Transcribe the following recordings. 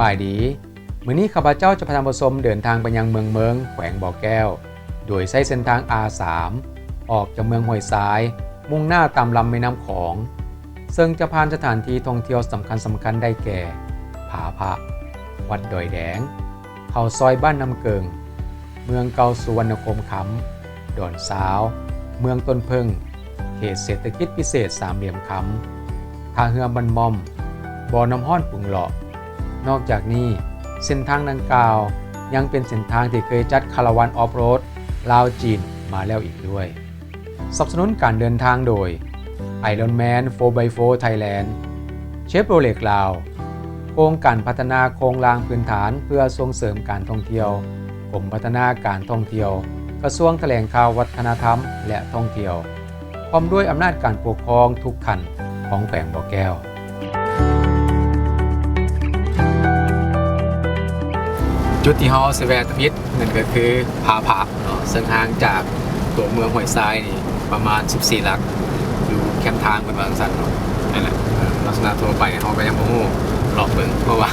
บายดีมื้อนี้ข้าพเจ้าจะพาท่านผู้ชมเดินทางไปยังเมืองเมืองแขวงบ่อแก้วโดยใช้เส้นทาง R3 ออกจากเมืองห้วยทรายมุ่งหน้าตามลำแม่น้ำของซึ่งจะผ่านสถานที่ท่องเที่ยวสำคัญได้แก่ผาพระวัดดอยแดงเขาซอยบ้านน้ำเกิงเมืองเก่าสุวรรณคมขำดอนสาวเมืองต้นพึ่งเขตเศรษฐกิจพิเศษสามเหลี่ยมคำท่าเรือบันมอมบ่อน้ำห้อนปุงหล่อนอกจากนี้เส้นทางดังกล่าวยังเป็นเส้นทางที่เคยจัดคาราวานออฟโรดลาวจีนมาแล้วอีกด้วยสนับสนุนการเดินทางโดย Ironman 4x4 Thailand เชฟโรเล็กลาวโครงการพัฒนาโครงรางพื้นฐานเพื่อส่งเสริมการท่องเที่ยวกรมพัฒนาการท่องเที่ยวกระทรวงแถลงข่าววัฒนธรรมและท่องเที่ยวพร้อมด้วยอำนาจการปกครองทุกขั้นของแขวงบ่อแก้วจุดที่เฮาสิแวะมิตรนั่นก็คือผาผะเนาะซึ่งห่างจากตัวเมืองห้วยทรายนี่ประมาณ14หลักอยู่แคมป์ทางเพิ่นว่าจังซั่นเนาะนั่นแหละลักษณะทั่วไปเฮาก็ยังบ่ฮู้รอบเบิ่งเพราะว่า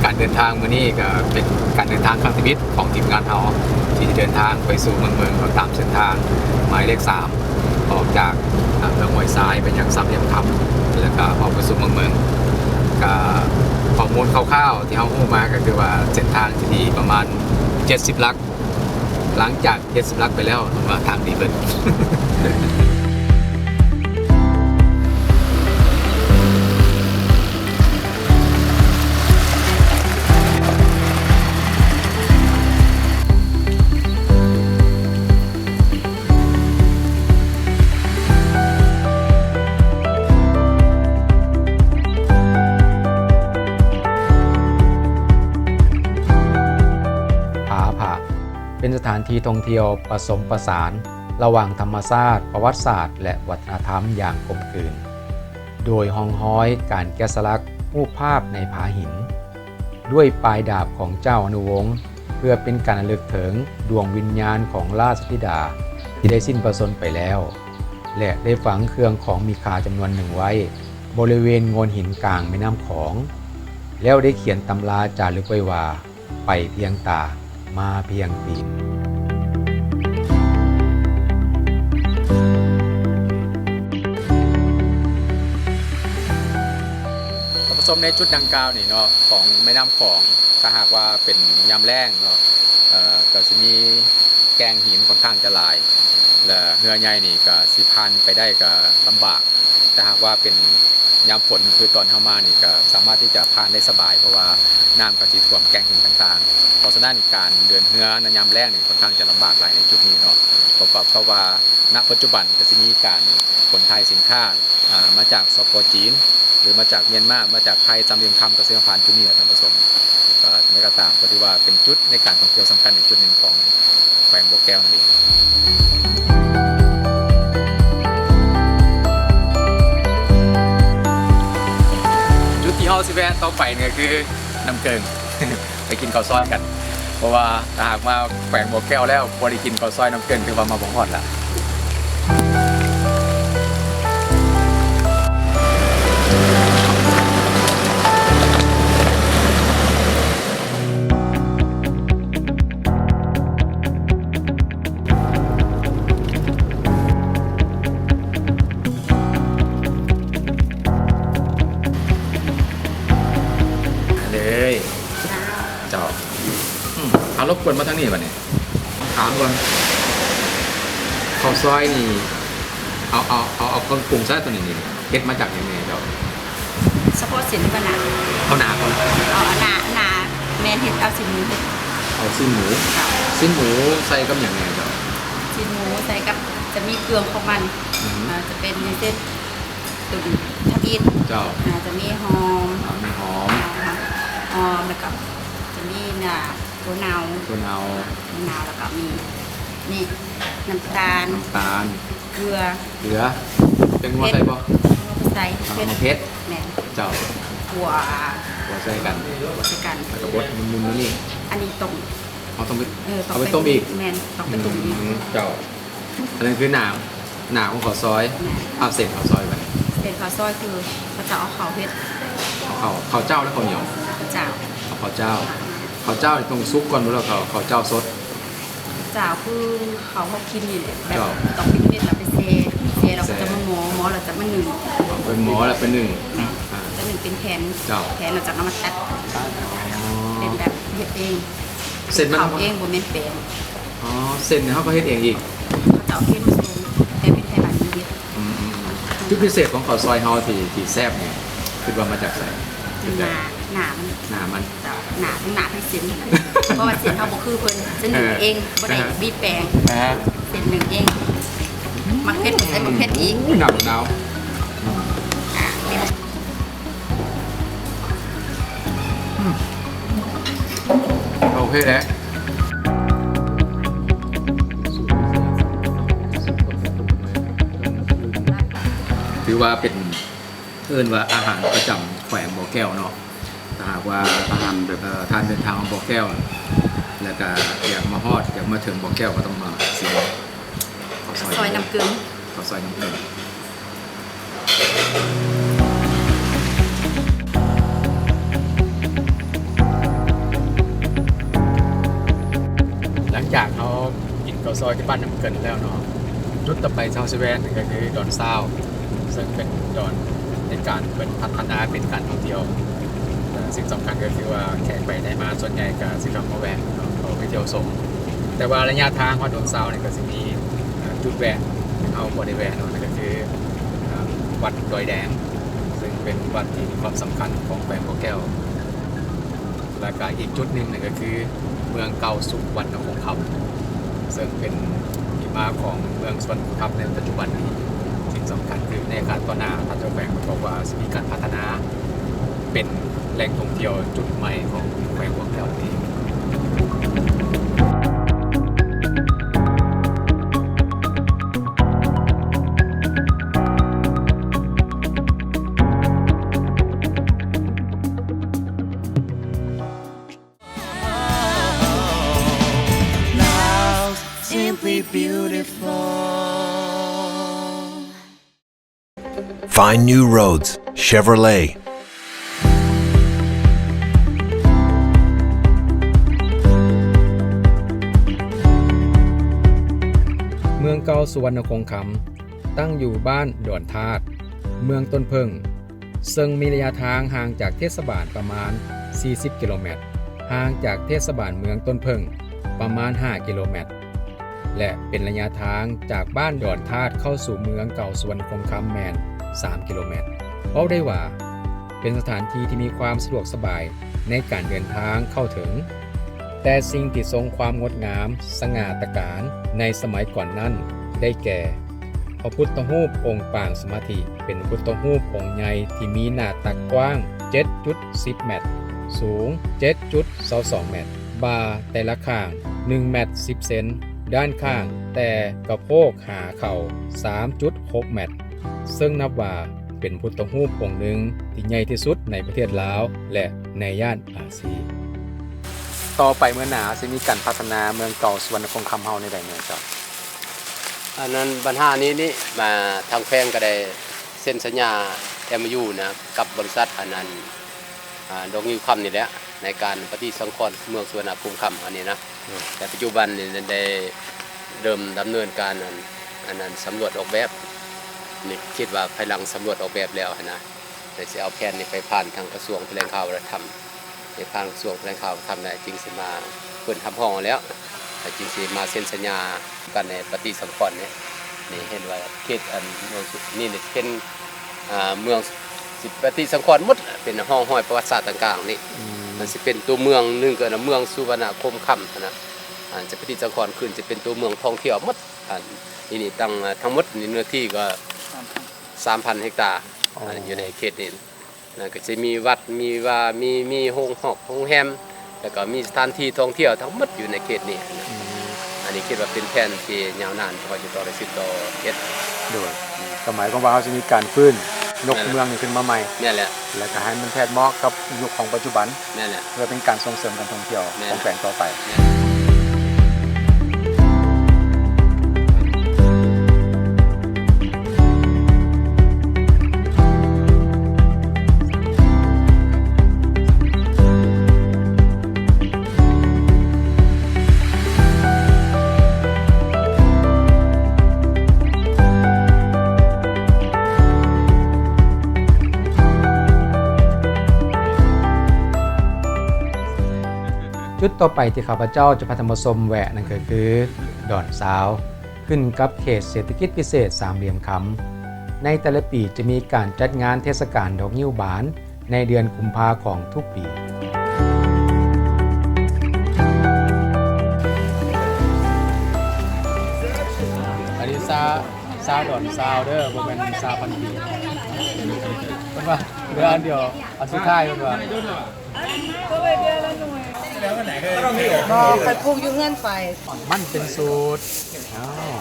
การเดินทางมื้อนี้ก็เป็นการเดินทางครั้งที่มิตรของทีมงานเฮาที่จะเดินทางไปสู่เมืองตามเส้นทางหมายเลข3ออกจากเมืองห้วยทรายไปยังสามเหลี่ยมคำแล้วก็ออกไปสู่เมืองก็ข้อมูลคร่าวๆที่เขาพูดมาก็คือว่าเส้นทางที่ดีประมาณ70ลักหลังจาก70ลักไปแล้วว่าทางดีเบิด เป็นสถานที่ท่องเที่ยวผสมผสานระหว่างธรรมชาติประวัติศาสตร์และวัฒนธรรมอย่างกลมกลืนโดยห้องฮ้อยการแกะสลักรูปภาพในผาหินด้วยปลายดาบของเจ้าอนุวงศ์เพื่อเป็นการระลึกถึงดวงวิญญาณของราชธิดาที่ได้สิ้นพระชนม์ไปแล้วและได้ฝังเครื่องของมีค่าจำนวนหนึ่งไว้บริเวณโงนหินกลางแม่น้ำของแล้วได้เขียนตำราจารึกไว้ว่าไปเพียงตามาเพียงปีนท่านผู้ชมในจุดดังกล่าวนี่เนาะของแม่น้ำของถ้าหากว่าเป็นยามแล้งเนาะก็จะมีแกงหินค่อนข้างจะหลายและเรือใหญ่นี่ก็สิพันไปได้ก็ลำบากแต่หากว่าเป็นยามฝนคือตอนเข้ามานี่ก็สามารถที่จะผ่านได้สบายเพราะว่าน้ำก็จะท่วมแกงหินต่างๆเพราะฉะนั้นการเดินเรือในยามแล้งนี่ค่อนข้างจะลำบากหลายในจุดนี้เนาะประกอบกับว่าณปัจจุบันก็จะมีการขนถ่ายสินค้ามาจากสป.จีนหรือมาจากเมียนมามาจากไทยจำเรียงคำเกษตรพันธุ์จุดนี้ท่านผู้ชมก็ไม่ก็ตามก็ถือว่าเป็นจุดในการท่องเที่ยวสำคัญอีกจุดหนึ่งของแขวงบ่อแก้วนั่นเองจุดที่เฮาสิแวะต่อไปเนี่ยคือน้ำเกิง ไปกินข้าวซอยกันเพราะว่าถ้าหากมาแขวงบ่อแก้วแล้วบ่ได้กินข้าวซอยน้ำเกิงถือว่ามาบ่ฮอดละเอารบกวนมาทั้งนี้วันนี้ถามก่อนข้าวซอยนี่เอาเครื่องปรุงซะตัวนี้นี่เฮ็ดมาจากยังไงเจ้าเฉพาะสินปะนะเอาหนาก่อนเอาหนาแมนเห็ดเอาสินหมูเห็ดเอาสิ้นหมูใส่กับอย่างไงเจ้าสินหมูใส่กับจะมีเครื่องของมันจะเป็นเส้นตุ๋นทับทิมเจ้าจะมีหอมแล้วก็จะมีตัวเนาแล้วก็มีนี่น้ำตาลเกลือเป็นหัวใส่บ่ใส่เพชรแม่เจ้าหัวใส่กันแล้วก็บดมุมๆนี่อันนี้ต้มเอาไปต้มอีกแม่ต้องไปต้มอีกเจ้าอันนั้นคือหนาของข้าวซอยเอาเสร็จข้าวซอยไปเสร็จข้าวซอยคือเขาจะเอาข้าวเพชรข้าวเจ้าและข้าวเหนียวเจ้าข ข้าวเจ้านี่ต้องซุกก่อนบ่แล้วข้าวเจ้าสด จ่าวคือเขากินนี่แหละแบบ เจ้า ต้องกินนี่แล้วไปเซเราก็จะมาหมอเราจะมาหนึ่ง เป็นหมอแล้วเป็นหนึ่งอ่า จะหนึ่งเป็นแผน เจ้า แผนเราจะเอามาตัดเป็นแบบเฮ็ดเอง เส้นมัน เขาเองบ่แม่นแปลง อ๋อเส้นเนี่ยเขาก็เฮ็ดเองอีก เขาจะเอาเข้มมาส่งแต่เป็นไทยบ้านนี้เฮ็ด จุดพิเศษของข้าวซอยเฮาที่แซ่บเนี่ยคิดว่ามาจากไส หนามัน หน้ามัน จะหนาทั้งเส้นเพราะว่าเส้นเฮาบ่คือเพิ่นจะหนึ่งเองบ่ได้บีบแปลง นะฮะ เส้นหนึ่งเองมักเผ็ดใส่มักเผ็ดอีก หนาว นี่ โอเคแล้วถือว่าเป็นว่าอาหารประจำแขวงบ่อแก้วเนาะถ้าหากว่าอาหารแบบทานเดินทางมาบ่อแก้ว แล้วก็อยากมาฮอดอยากมาถึงบ่อแก้วก็ต้องมาสิข้าว ซอยน้ำเกลือ ข้าวซอยน้ำเกลือหลังจากเขากินข้าวซอยที่บ้านน้ำเกลือแล้วเนาะจุดต่อไปชาวสเวนก็คือดอนซาวซึ่งเป็นดอนในการเป็นพัฒนาเป็นการท่องเที่ยวสิ่งสำคัญก็คือว่าแขกไปได้มาส่วนใหญ่ก็สิเขามาแวะเขาไปเที่ยวชมแต่ว่าระยะทางของดอนซาวเนี่ยก็จะมีจุดแวะเอาบริเวณนั่นก็คือวัดดอยแดงซึ่งเป็นวัดที่มีความสำคัญของแขวงบ่อแก้วและก็อีกจุดหนึ่งก็คือเมืองเก่าสุวรรณคงคำซึ่งเป็นที่มาของเมืองสุวรรณคงคำในปัจจุบันนี้สิ่งสำคัญคือในการต่อหน้าท่านเจ้าแขวงบอกว่าจะมีการพัฒนาเป็นแหล่งท่องเที่ยวจุดใหม่ของแขวงบ่อแก้วนี้ Simply beautiful. Find new roads. Chevrolet. เมืองเก่าสุวรรณคงคำตั้งอยู่บ้านดอนธาตุเมืองต้นเพิงซึ่งมีระยะทางห่างจากเทศบาลประมาณ 40 กิโลเมตรห่างจากเทศบาลเมืองต้นเพิงประมาณ 5 กิโลเมตรและเป็นระยะทางจากบ้านดอนธาตุเข้าสู่เมืองเก่าสุวรรณคงคำแมน 3 กิโลเมตรเพราะได้ว่าเป็นสถานที่ที่มีความสะดวกสบายในการเดินทางเข้าถึงแต่สิ่งที่ทรงความงดงามสง่าตระการในสมัยก่อนนั้นได้แก่พระพุทธรูปองค์ปางสมาธิเป็นพุทธรูปองค์ใหญ่ที่มีหน้าตักกว้าง 7.10 เมตรสูง 7.22 เมตรบ่าแต่ละข้าง1 เมตร 10 เซนด้านข้างแต่กระโพกหาเข่า 3.6 เมตรซึ่งนับว่าเป็นพุทธรูปองค์หนึ่งที่ใหญ่ที่สุดในประเทศลาวและในย่านอาเซียนต่อไปเมื่อหนาจะมีการพัฒนาเมืองเก่าสุวรรณคงคำเฮาในใดเมืองเจ้า อันนั้นปัญหานี้มาทางแพงก็ได้เซ็นสัญญา MOU นะกับบริษัทอันนั้นดงยูคำนี่แหละในการปฏิสังขรณ์เมืองสุวรรณคงคำอันนี้นะแต่ปัจจุบันนี่ได้เริ่มดำเนินการอันนั้นสำรวจออกแบบนี่คิดว่าภายหลังสำรวจออกแบบแล้วนะแต่จะเอาแผนนี้ไปผ่านทางกระทรวงแถลงข่าววัฒนธรรมในทางกระทรวงแถลงข่าวทำได้จริงสิมาเปิดทำห้องแล้วแต่จริงสิมาเซ็นสัญญากันในปฏิสังขรณ์นี่เห็นว่าเขตอันเมืองนี่เป็นเมืองสิปฏิสังขรณ์หมดเป็นห้องห้อยประวัติศาสตร์ต่างๆนี่มันสิเป็นตัวเมืองนึงเกิดเมืองสุวรรณคงคำนะจะปฏิสังขรณ์ขึ้นจะเป็นตัวเมืองท่องเที่ยวหมดนี่ทั้งหมดนี่เนื้อที่ก็ 3,000 เฮกตาร์อยู่ในเขตนี้ก็จะมีวัดมีโรงแรมแล้วก็มีสถานที่ท่องเที่ยวทั้งหมดอยู่ในเขตนี้อันนี้คิดว่าเป็นแผนที่ยาวนานพอจะต่อได้10 ต่อเฮ็ดด้วยสมัยของเราจะมีการฟื้นนกเมืองขึ้นมาใหม่ นี่แหละ แล้วก็ให้มันแทนเหมาะกับยุคของปัจจุบัน นี่แหละ เพื่อเป็นการส่งเสริมการท่องเที่ยวของแขวงต่อไป จุดต่อไปที่ข้าพเจ้าจะพาท่านผู้ชมแวะนั่นก็คือดอนซาวขึ้นกับเขตเศรษฐกิจพิเศษสามเหลี่ยมคำในแต่ละปีจะมีการจัดงานเทศกาลดอกงิ้วบานในเดือนกุมภาของทุกปีอันนี้ซาดอนซาวเด้อบ่แม่นซาพันปีเพิ่นว่าเหลืออันเดียวอันสุดท้ายเพิ่นว่า ไปปลูกอยู่เงื่อนไฟ มันเป็นสูตรอ้าว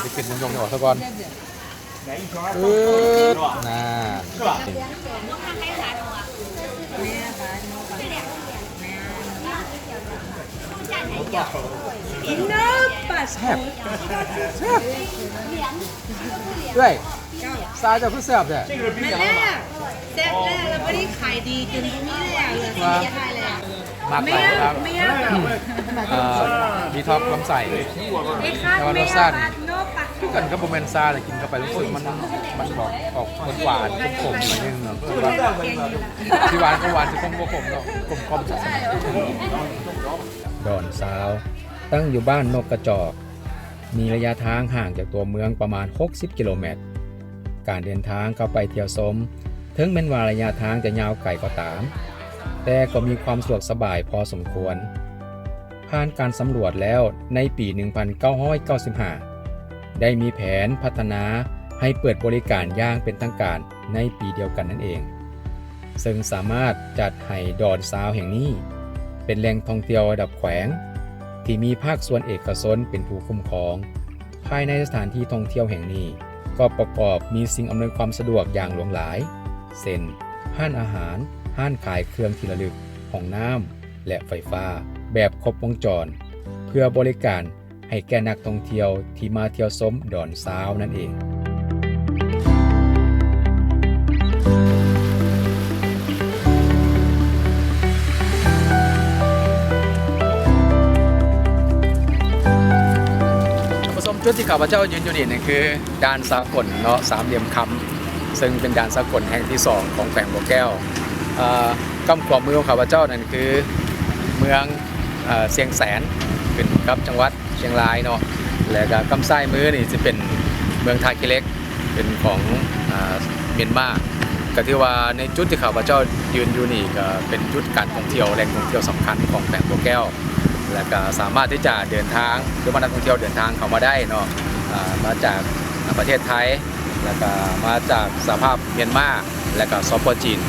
ไปกินยงๆออกซะก่อนน่าแซ่บด้วยซาจะคือแซ่บแท้ แม่แรกแซ่บแรกแล้วไม่ได้ขายดีจนตรงนี้เลยอ่ะเหลือสี่ได้เลยอ่ะ มากไปครับ ไม่ยาก มีท็อปลำใส่ ไอ้ข้าว แต่ว่าร แม่ สชาติ โน้ปัก ทุกกันก็โมเมนซาแต่กินเข้าไปรู้สึกมันบอกออกหวานๆขมๆหน่อยนึงเนาะที่หวานก็หวานที่ขมก็ขมเนาะขมๆจัดดอนซาวตั้งอยู่บ้านนกกระจอกมีระยะทางห่างจากตัวเมืองประมาณ60กิโลเมตรการเดินทางเข้าไปเที่ยวชมถึงแม้ว่าระยะทางจะยาวไกลก็ตามแต่ก็มีความสะดวกสบายพอสมควรผ่านการสำรวจแล้วในปี 1995 ได้มีแผนพัฒนาให้เปิดบริการอย่างเป็นทางการในปีเดียวกันนั่นเอง ซึ่งสามารถจัดให้ดอนซาวแห่งนี้เป็นแหล่งท่องเที่ยวระดับแขวงที่มีภาคส่วนเอกชนเป็นผู้คุ้มครองภายในสถานที่ท่องเที่ยวแห่งนี้ก็ประกอบมีสิ่งอำนวยความสะดวกอย่างหลวงหลายเช่นห้านอาหารห้านขายเครื่องที่ระลึกห้องน้ำและไฟฟ้าแบบครบวงจรเพื่อบริการให้แก่นักท่องเที่ยวที่มาเที่ยวชมดอนซาวนั่นเองจุดที่ข้าพเจ้ายืนอยู่นี่คือด่านสากลเนาะสามเหลี่ยมคำซึ่งเป็นด่านสากลแห่งที่2ของแขวงบ่อแก้วกำขวามือของข้าพเจ้านั่นคือเมืองเชียงแสนเป็นกับจังหวัดเชียงรายเนาะแล้วก็กำซ้ายมือนี่จะเป็นเมืองท่าขี้เหล็กเป็นของเมียนมาก็ถือว่าในจุดที่ข้าพเจ้ายืนอยู่นี่ก็เป็นจุดการท่องเที่ยวแหล่งท่องเที่ยวสำคัญของแขวงบ่อแก้วแล้วก็สามารถที่จะเดินทางหรือว่านักท่องเที่ยวเดินทางเข้ามาได้เนาะมาจากประเทศไทยแล้วก็มาจากสภาพเมียนมาแล้วก็สปป.จีน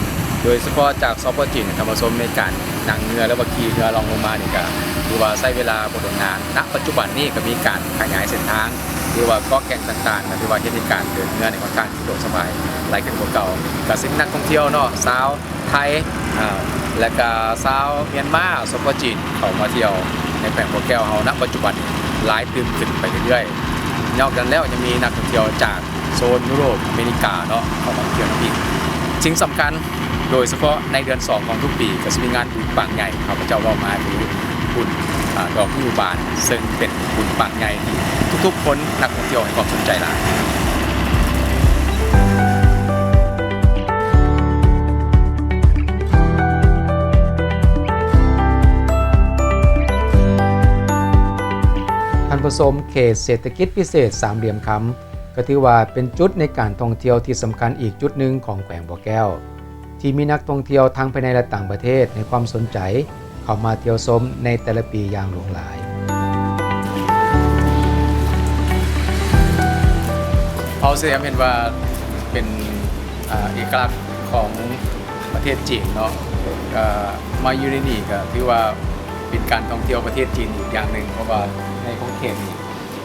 โดยเฉพาะจากสปป.จีนธรรมชมในการนั่งเรือแล้วก็ขี่เรือลองลงมานี่ก็ถือว่าใช้เวลาบ่โดนนานณปัจจุบันนี้ก็มีการขยายเส้นทางหรือว่าเกาะแก่งต่างๆก็ถือว่าเฮ็ดให้การเดินเรือในค่อนข้างสะดวกสบายหลายขึ้นกว่าเก่าก็สินักท่องเที่ยวเนาะชาวไทยและก็ชาวเมียนมาสปป.จีนเข้ามาเที่ยวในแขวงบ่อแก้วเฮาณปัจจุบันหลายตื่นขึ้นไปเรื่อยๆนอกจากแล้วยังมีนักท่องเที่ยวจากโซนยุโรปอเมริกาเนาะเข้ามาเที่ยวอีกสิ่งสำคัญโดยเฉพาะในเดือน2ของทุกปีก็จะมีงานบุญปังใหญ่ข้าพเจ้าว่ามาคือบุญดอกงิ้วบานซึ่งเป็นบุญปังใหญ่ที่ทุกๆคนนักท่องเที่ยวให้ความสนใจหลายท่านผู้ชมเขตเศรษฐกิจพิเศษสามเหลี่ยมคำก็ถือว่าเป็นจุดในการท่องเที่ยวที่สำคัญอีกจุดหนึ่งของแขวงบ่อแก้วที่มีนักท่องเที่ยวทั้งภายในและต่างประเทศในความสนใจเข้ามาเที่ยวชมในแต่ละปีอย่างหลากหลายเขาเสียเห็นว่าเป็นเอกลักษณ์ของประเทศจีนเนาะมาอยู่ในนี่ก็ถือว่าเป็นการท่องเที่ยวประเทศจีนอีกอย่างหนึ่งเพราะว่าในของเขตนี้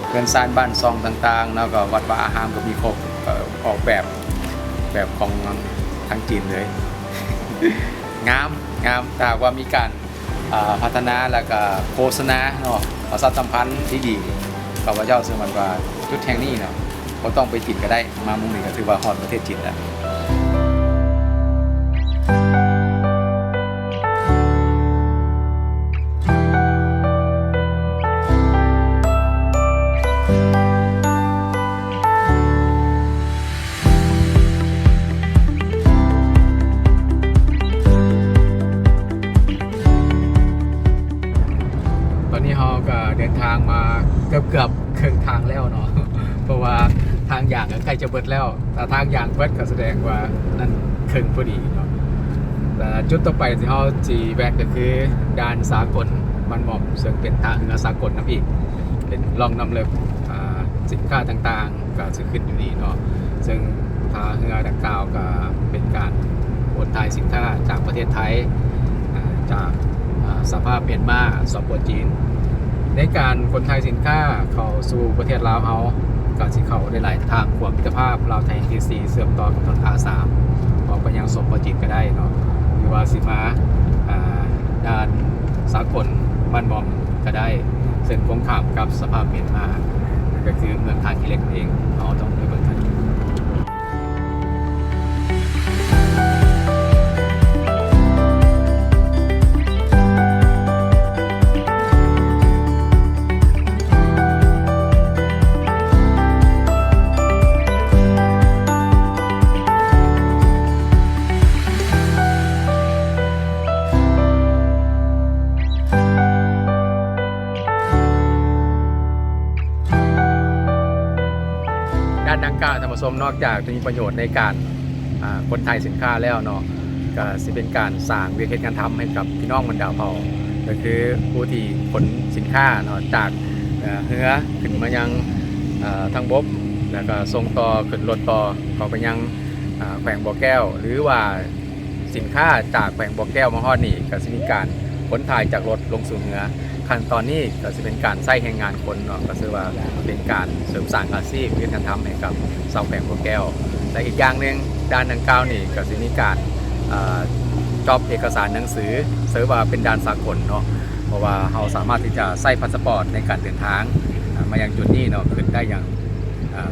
เรือนซานบ้านซองต่างๆแล้วก็วัดวาอารามก็มีครบออกแบบของทางจีนเลย งามแต่ว่ามีการพัฒนาแล้วก็โฆษณาเนาะประชาสัมพันธ์ที่ดีข้าพเจ้าซึ่งมันว่าจุดแห่งนี้เนาะก็ต้องไปจีนก็ได้มามุมนี้ก็ถือว่าฮอดประเทศจีนแล้ว เราก็เดินทางมาเกือบครึ่งทางแล้วเนาะ เพราะว่าทางอย่างก็ใกล้จะเบิดแล้วแต่ทางอย่างเบิดก็แสดงว่านั่นครึ่งพอดีเนาะแต่จุดต่อไปที่เราจีแวะก็คือด่านสากลมันหม่อมซึ่งเป็นทางเรือสากลนะพี่เป็นล่องนำเลิกสินค้าต่างๆก็จะขึ้นอยู่นี่เนาะซึ่งทางเรือดังกล่าวก็เป็นการโอนถ่ายสินค้าจากประเทศไทยจากสภาพเมียนมาสปปจีนในการคนไทยสินค้าเข้าสู่ประเทศลาวเฮาก็สิเข้าได้หลายทางความมิตรภาพลาวไทยที่4เชื่อมต่อกับถนน A3 ออกไปยังสปปจีนก็ได้เนาะหรือว่าสิมาด้านสากลบ้านมอมก็ได้เส้นตรงข้ามกับสภาพเมียนมาก็คือเมืองทากิเล็กเองเราต้องไปเบิ่งกันด้านดังกล่าวท่านผู้ชมนอกจากจะมีประโยชน์ในการคนไทยสินค้าแล้วเนาะก็สิเป็นการสร้างวิกฤตการทำให้กับพี่น้องบรรดาเผ่าก็คือผู้ที่ขนสินค้าเนาะจากเรือขึ้นมายังทางบกแล้วก็ส่งต่อขึ้นรถต่อเข้าไปยังแขวงบ่อแก้วหรือว่าสินค้าจากแขวงบ่อแก้วมาฮอดนี่ก็สิมีการขนถ่ายจากรถลงสู่เรือขั้นตอนนี้ก็จะเป็นการใช้แรงงานคนเนาะก็คือว่าเป็นการเสริมสร้างอาชีพวิธีการทำให้กับชาวแขวงบ่อแก้วและอีกอย่างหนึ่งด้านดังกล่าวนี่ก็จะมีการจอบเอกสารหนังสือเสิร์ฟว่าเป็นด้านสากลเนาะเพราะว่าเราสามารถที่จะใช้พาสปอร์ตในการเดินทางมายังจุดนี้เนาะขึ้นได้อย่าง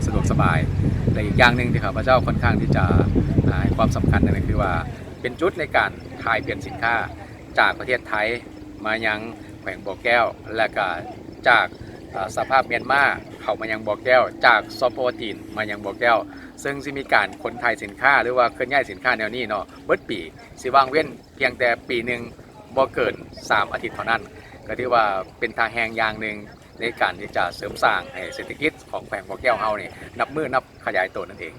สะดวกสบายและอีกอย่างหนึ่งที่ข้าพเจ้าค่อนข้างที่จะให้ความสำคัญนั่นคือว่าเป็นจุดในการถ่ายเปลี่ยนสินค้าจากประเทศไทยมายังแขวงบ่อแก้วและก็จากสภาพเมียนมาเข้ามายังบ่อแก้วจากสปปจีนมายังบ่อแก้วซึ่งสิมีการขนถ่ายสินค้าหรือว่าเคลื่อนย้ายสินค้าแนวนี้เนาะเบิดปีสิวางเว้นเพียงแต่ปีหนึ่งบ่เกิน3 อาทิตย์เท่านั้นก็ถือว่าเป็นทางแหงอย่างหนึ่งในการที่จะเสริมสร้างให้เศรษฐกิจของแขวงบ่อแก้วเฮานี่นับมือนับขยายตัวนั่นเอง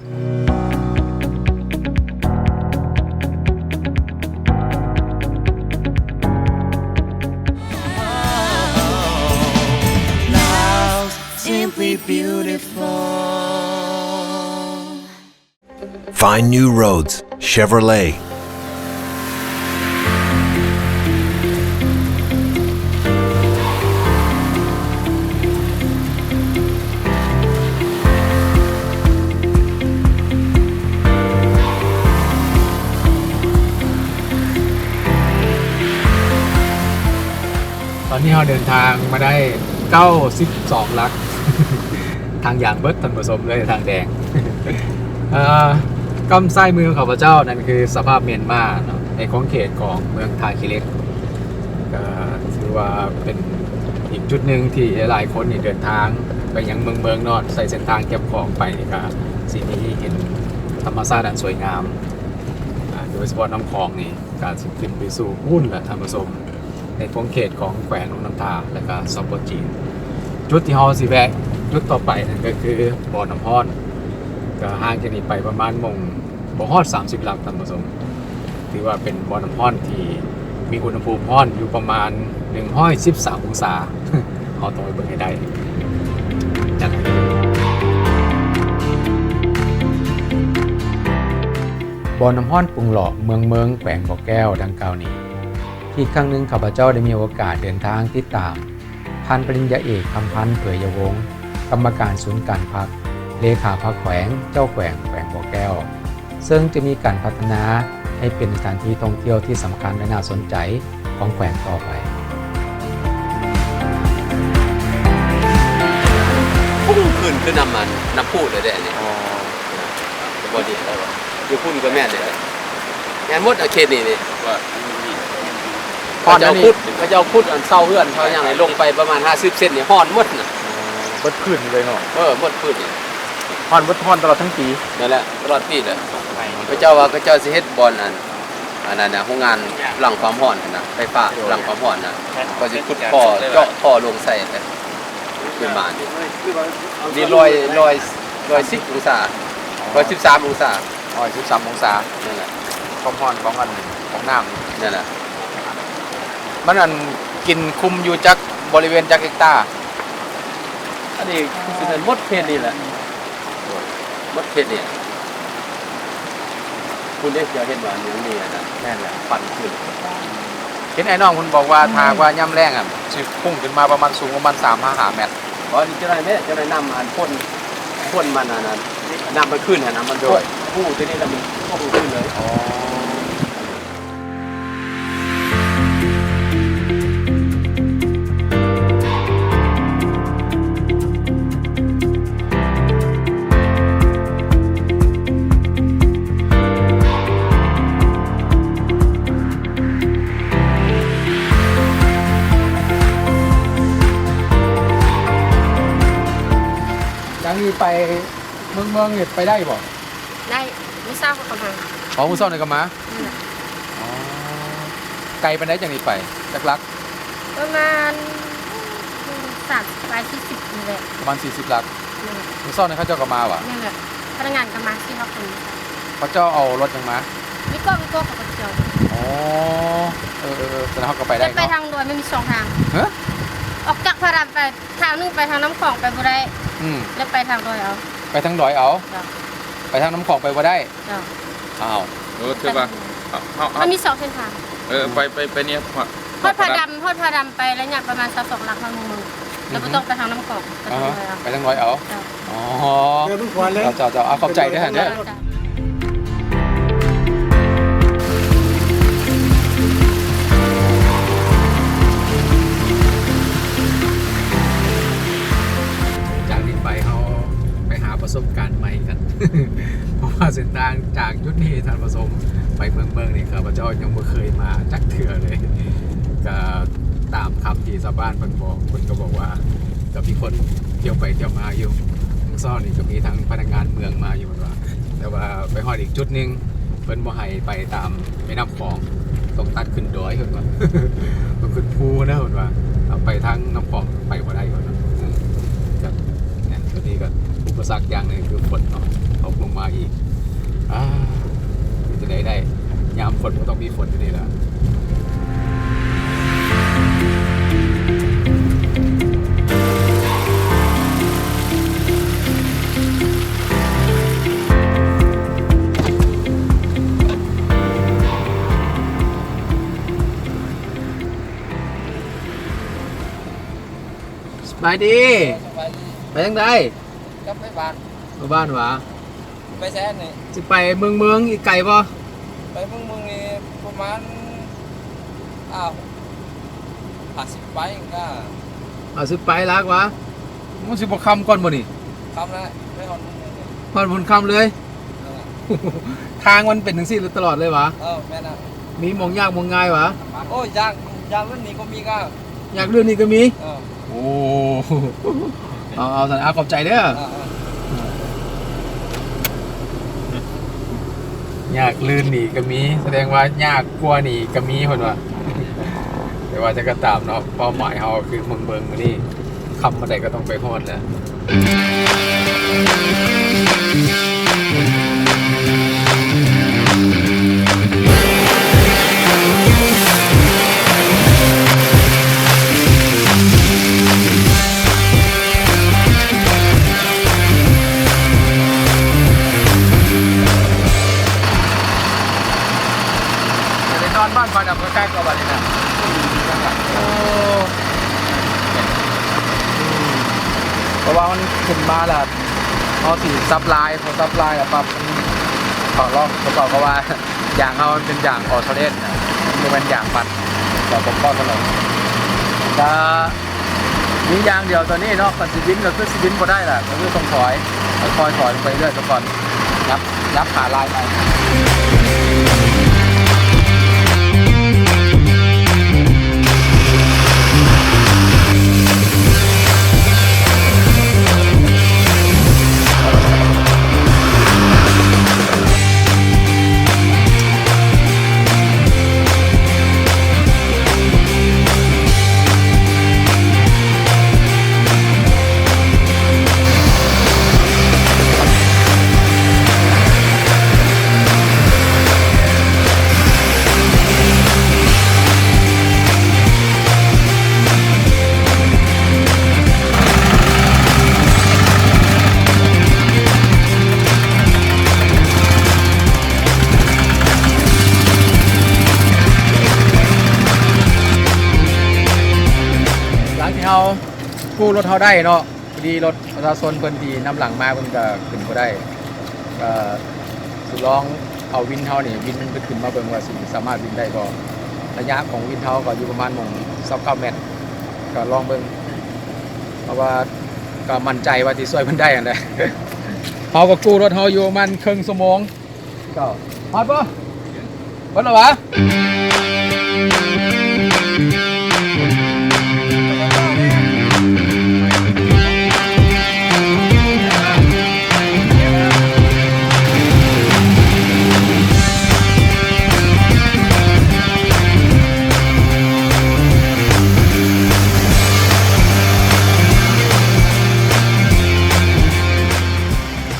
Simply beautiful. Find new roads, Chevrolet.ตอนนี้เราเดินทางมาได้92 ลัก ทางอย่างเบิดท่านผู้ชมเลยทางแดง กำไส้มือของพระเจ้านั่นคือสภาพเมียนมาเนาะในของเขตของเมืองทาคิเล็กก็ถือว่าเป็นอีกจุดหนึ่งที่หลายคนนี่เดินทางไปยังเมืองนอดใส่เส้นทางเก็บของไปนี่ก็สิ่งนี้เห็นธรรมชาติอันสวยงามโดยเฉพาะน้ำคลองนี่การสิขึ้นไปสู่หุ้นและท่านผู้ชมในของเขตของแขวงหนองน้ำทาและก็สปปจีนจุดที่เฮาสิแวะจุดต่อไปนั่นก็คือบ่อน้ำพรก็ห่างจากนี้ไปประมาณบ่ฮอด30 ลักท่านผู้ชมถือว่าเป็นบ่อน้ำพรที่มีอุณหภูมิร้อนอยู่ประมาณ113 องศา เฮาต้องไปเบิ่งให้ได้จัดบ่อน้ำพรปรุงหล่อเมืองแขวงบ่อแก้วดังกล่าวนี้อีกครั้งหนึ่งข้าพเจ้าได้มีโอกาสเดินทางติดตามท่านปริญญาเอกคำพันธ์เผยยวงศ์กรรมการศูนย์การพักเลขาพักแขวงเจ้าแขวงบ่อแก้วซึ่งจะมีการพัฒนาให้เป็นสถานที่ท่องเที่ยวที่สำคัญและน่าสนใจของแขวงต่อไป พุ่งขึ้นคือนำมันน้ำพูดเลยได้อันนี้บอดีแล้วอยู่พุ่นก็แม่นเลยแม่นหมดอาเขตนี่ว่าเขาจะพุดอันเศร้าเพื่อนเขาอย่างไรลงไปประมาณ50 เซนนี่ห่อนหมดน่ะ เบิดพื้นเลยเนาะ หมดพื้นนี่ ฮ้อนตลอดทั้งปี นั่นแหละตลอดปีเลยพระเจ้าว่าพระเจ้าสิเฮ็ดบอลอัน อันนั้นนะโรงงานหลังความร้อนนะไฟฟ้าหลังความร้อนนะก็สิขุดท่อเจาะท่อลงใส่ขึ้นมานี่110องศา113องศา 13 องศา นั่นแหละ ความร้อนของของน้ำ นั่นแหละ มันอันกินคุมอยู่จักบริเวณจักเฮกตาร์ อันนี้คือเป็นมดเพชรนี่แหละมดเพชรนี่คุณได้เห็นว่าเนื้อนี่นะแน่นแหละฟันขึ้น เห็นไอ้น้องคุณบอกว่าทางว่าย่ำแรงอ่ะสิพุ่งขึ้นมาประมาณสูงประมาณ3-5 เมตร เพราะนี่จะได้แม่จะได้นำอันพ่นมันอันนั้นนำไปขึ้นนะมันโดยผู้ตัวนี้แล้วมันก็ขึ้นเลย จากนี้ไปเมืองนี่ไปได้บ่ ได้ไม่ทราบว่าเขามา อ๋อมื้อเช้านี่ก็มา นั่นแหละ อ๋อไกลไปไหนจากนี้ไปจักลัก ประมาณ30 40นี่แหละ ประมาณ40 ลัก นั่นแหละ มื้อเช้านี่เขาเจ้าก็มาว่ะ นั่นแหละพนักงานก็มาที่เขาคนนี้ เขาเจ้าเอารถยังมา วิโก้เขาก็เจียว อ๋อแสดงเขาก็ไปได้ จะไป เนาะ ทางโดยไม่มี2ทาง ฮะ ออกจากพระรามไปทางนึงไปทางน้ำของไปบ่ได้ อืม แล้วไปทางโดยเอา ไปทางดอยเอา เจ้า ไปทางน้ำของไปบ่ได้ เจ้า อ้าว ถือว่ามันมี2เส้นทาง ไปเนี่ย ฮอดพระดำไปแล้วเนี่ยประมาณ22หลักทางมึงแล้วก็ต้องไปทางน้ำของไป อ่า ทาง ฮะ โดยเอา ไปทางดอยเอา เจ้า อ๋อเจ้าเอาขอบใจด้วยฮะเนี่ย จ้า จากนี้ไปเขาไปหาประสบการณ์ใหม่กัน เพราะว่าเส้นทางจากยุทธนี้ท่านผสมไปเมืองนี่ครับพระเจ้ายังไม่เคยมาจักเถื่อเลยก็ตามคำที่ชาวบ้านเพิ่นบอกเพิ่นก็บอกว่าก็มีคนเที่ยวไปเที่ยวมาอยู่ทางซ่อนนี่ก็มีทางพนักงานเมืองมาอยู่ว่าแต่ว่าไปฮอดอีกจุดหนึงเพิ่นบ่ให้ไปตามแม่น้ำคลองต้องตัดขึ้นดอยเพิ่นว่า ต้องขึ้นภูนะเพิ่นว่าเอาไปทางน้ำคลองไปบ่ได้เพิ่นว่าก็เนี่ยตัวนี้ก็อุปสรรคอย่างหนึงคือฝนเนาะตกลงมาอีกจะได้ยามฝนก็ต้องมีฝนอยู่นี่แหละ สบายดี ไปยังไง ก็ไปบ้าน มาบ้านหวะ ไปแซ่นี่ จะไปเมืองอีกไกลป่ะ ไปเมืองนี่ประมาณ50ไปก็ เอาสิไปลักวะมันสิบ่คำก่อนบ่นี่ คำแล้วไม่ฮอด พอนบนคำเลย ทางมันเป็นถึงสี่ตลอดเลยวะ แม่น่ะ มีมองยากมองง่ายวะ โอ้ยยางรุ่นนี้ก็มีก็ อยากเรื่องนี้ก็มี เออ โอ้เอาสันอาขอบใจเด้ออยากลื่นหนีก็มี แสดงว่ายากกลัวหนีก็มีคนว่า แต่ว่าจะก็ตามเนาะเป้าหมายเขาคือเมืองนี่คำมาใดก็ต้องไปฮอดแหละนอนบ้านพาดำก็ใกล้กับบ้านนี่นะเพราะว่ามันขึ้นมาแล้วเขาสีซับไลน์เขาซับไลน์อะปั๊บขอลองเขาบอกว่าอย่างเขามันเป็นอย่างออโตเดนนะมันเป็นอย่างปัดเราผมป้อนถนนจะมีอย่างเดียวตัวนี้เนาะมันสิบินก็คือสิบินพอได้แหละก็คือต้องถอยคอยถอยไปเรื่อยก่อนยับขาลายไป เฮากู้รถเฮาได้เนาะพอดีรถประชาชนเพิ่นที่นำหลังมาเพิ่นก็ขึ้นบ่ได้ก็สิลองเอาวินเฮานี่วินมันไปขึ้นมาเบิ่งว่าสิสามารถวินได้บ่ระยะของวินเฮาก็อยู่ประมาณหม่อง29เมตรก็ลองเบิ่งเพราะว่าก็มั่นใจว่าสิช่วยเพิ่นได้อันใด เฮาก็กู้รถเฮาอยู่ประมาณครึ่งชั่วโมงก็ฮอดบ่ฮอดแล้ววะ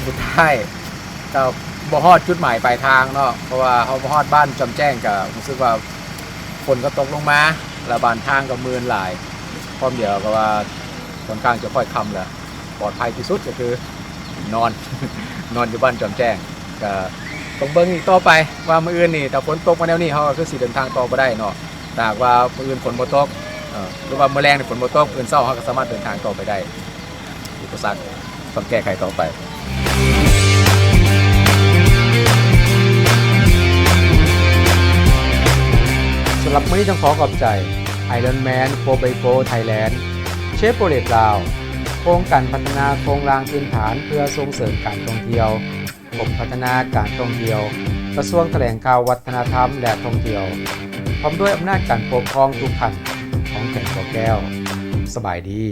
สุดท้ายก็บ่ฮอดจุดหมายปลายทางเนาะเพราะว่าเฮาบ่ฮอดบ้านจำแจ้งก็รู้สึกว่าฝนก็ตกลงมาแล้วบ้านทางก็มืนหลายพร้อมเดียวก็ว่าค่อนข้างจะค่อยค่ำแล้วปลอดภัยที่สุดก็คือนอน นอนอยู่บ้านจำแจ้งก็ต้องเบิ่งอีกต่อไปว่ามื้ออื่นนี่ถ้าฝนตกมาแนวนี้เฮาก็คือสิเดินทางต่อบ่ได้เนาะแต่หากว่ามื้ออื่นฝนบ่ตกหรือว่ามื้อแลงนี่ฝนบ่ตกมื้อเช้าเฮาก็สามารถเดินทางต่อไปได้อุปสรรคต้องแก้ไขต่อไป สำหรับมื้อนี้ต้องขอขอบใจ Ironman 4x4 Thailand เชฟโรเลตลาวโครงการพัฒนาโครงรางพื้นฐานเพื่อส่งเสริมการท่องเที่ยวกรมพัฒนาการท่องเที่ยวกระทรวงแถลงข่าววัฒนธรรมและท่องเที่ยวพร้อมด้วยอำนาจการปกครองทุกท่านของแก่นบ่อแก้วสบายดี